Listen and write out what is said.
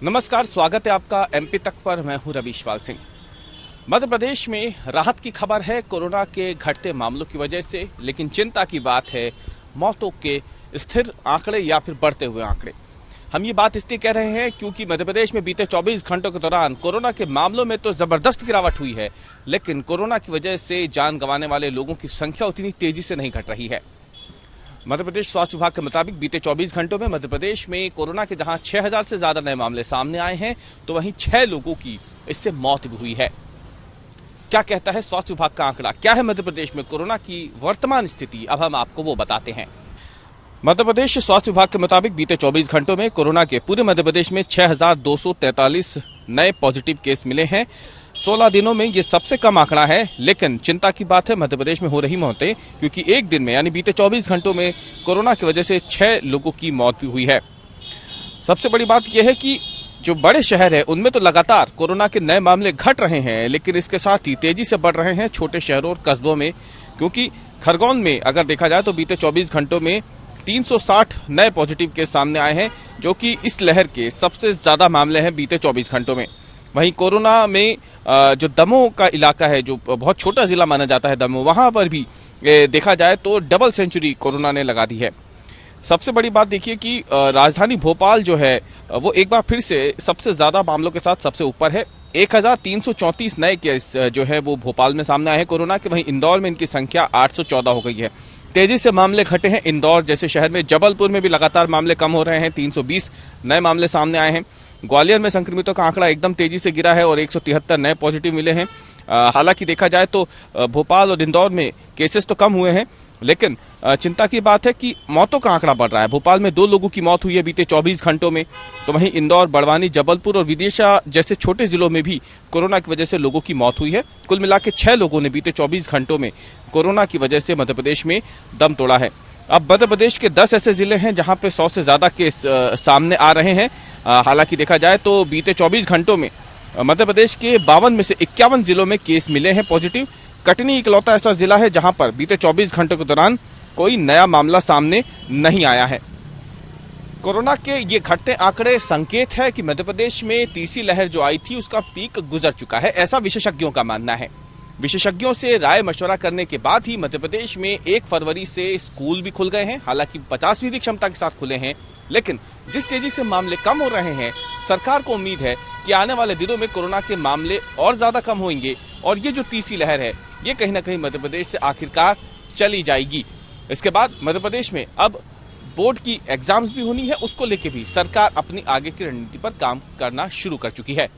नमस्कार, स्वागत है आपका एमपी तक पर। मैं हूं रविशपाल सिंह। मध्य प्रदेश में राहत की खबर है कोरोना के घटते मामलों की वजह से, लेकिन चिंता की बात है मौतों के स्थिर आंकड़े या फिर बढ़ते हुए आंकड़े। हम ये बात इसलिए कह रहे हैं क्योंकि मध्य प्रदेश में बीते 24 घंटों के दौरान कोरोना के मामलों में तो जबरदस्त गिरावट हुई है, लेकिन कोरोना की वजह से जान गंवाने वाले लोगों की संख्या उतनी तेजी से नहीं घट रही है। मध्य प्रदेश स्वास्थ्य विभाग के मुताबिक बीते 24 घंटों में मध्य प्रदेश में कोरोना के जहां 6000 से ज्यादा नए मामले सामने आए हैं, तो वहीं 6 लोगों की इससे मौत भी हुई है। क्या कहता है स्वास्थ्य विभाग का आंकड़ा, क्या है मध्य प्रदेश में कोरोना की वर्तमान स्थिति, अब हम आपको वो बताते हैं। मध्य प्रदेश स्वास्थ्य विभाग के मुताबिक बीते 24 घंटों में कोरोना के पूरे मध्य प्रदेश में 6243 नए पॉजिटिव केस मिले हैं। 16 दिनों में ये सबसे कम आंकड़ा है, लेकिन चिंता की बात है मध्य प्रदेश में हो रही मौतें, क्योंकि एक दिन में यानी बीते 24 घंटों में कोरोना की वजह से 6 लोगों की मौत भी हुई है। सबसे बड़ी बात यह है कि जो बड़े शहर है उनमें तो लगातार कोरोना के नए मामले घट रहे हैं, लेकिन इसके साथ ही तेजी से बढ़ रहे हैं छोटे शहरों और कस्बों में। क्योंकि खरगोन में अगर देखा जाए तो बीते 24 घंटों में 360 नए पॉजिटिव केस सामने आए हैं, जो कि इस लहर के सबसे ज्यादा मामले हैं बीते 24 घंटों में। वहीं कोरोना में जो दमोह का इलाका है, जो बहुत छोटा जिला माना जाता है दमोह, वहां पर भी देखा जाए तो डबल सेंचुरी कोरोना ने लगा दी है। सबसे बड़ी बात देखिए कि राजधानी भोपाल जो है वो एक बार फिर से सबसे ज्यादा मामलों के साथ सबसे ऊपर है। 1334 नए केस जो है वो भोपाल में सामने आए हैं कोरोना के। वहीं इंदौर में इनकी संख्या 814 हो गई है। तेजी से मामले घटे हैं इंदौर जैसे शहर में। जबलपुर में भी लगातार मामले कम हो रहे हैं, 320 नए मामले सामने आए हैं। ग्वालियर में संक्रमितों का आंकड़ा एकदम तेजी से गिरा है और 173 नए पॉजिटिव मिले हैं। हालांकि देखा जाए तो भोपाल और इंदौर में केसेस तो कम हुए हैं, लेकिन चिंता की बात है कि मौतों का आंकड़ा बढ़ रहा है। भोपाल में 2 लोगों की मौत हुई है बीते 24 घंटों में, तो वहीं इंदौर, बड़वानी, जबलपुर और विदिशा जैसे छोटे जिलों में भी कोरोना की वजह से लोगों की मौत हुई है। कुल मिलाकर 6 लोगों ने बीते 24 घंटों में कोरोना की वजह से मध्य प्रदेश में दम तोड़ा है। अब मध्य प्रदेश के 10 ऐसे जिले हैं जहां पे 100 से ज्यादा केस सामने आ रहे हैं। हालांकि देखा जाए तो बीते 24 घंटों में मध्य प्रदेश के 52 में से 51 जिलों में केस मिले हैं पॉजिटिव। कटनी इकलौता ऐसा जिला है जहां पर बीते 24 घंटों के दौरान कोई नया मामला सामने नहीं आया है। कोरोना के ये घटते आंकड़े संकेत है कि मध्य प्रदेश में तीसरी लहर जो आई थी उसका पीक गुजर चुका है, ऐसा विशेषज्ञों का मानना है। विशेषज्ञों से राय मशवरा करने के बाद ही मध्य प्रदेश में 1 फरवरी से स्कूल भी खुल गए हैं। हालांकि 50% क्षमता के साथ खुले हैं, लेकिन जिस तेजी से मामले कम हो रहे हैं, सरकार को उम्मीद है कि आने वाले दिनों में कोरोना के मामले और ज्यादा कम होंगे और ये जो तीसरी लहर है ये कहीं ना कहीं मध्य प्रदेश से आखिरकार चली जाएगी। इसके बाद मध्य प्रदेश में अब बोर्ड की एग्जाम्स भी होनी है, उसको लेके भी सरकार अपनी आगे की रणनीति पर काम करना शुरू कर चुकी है।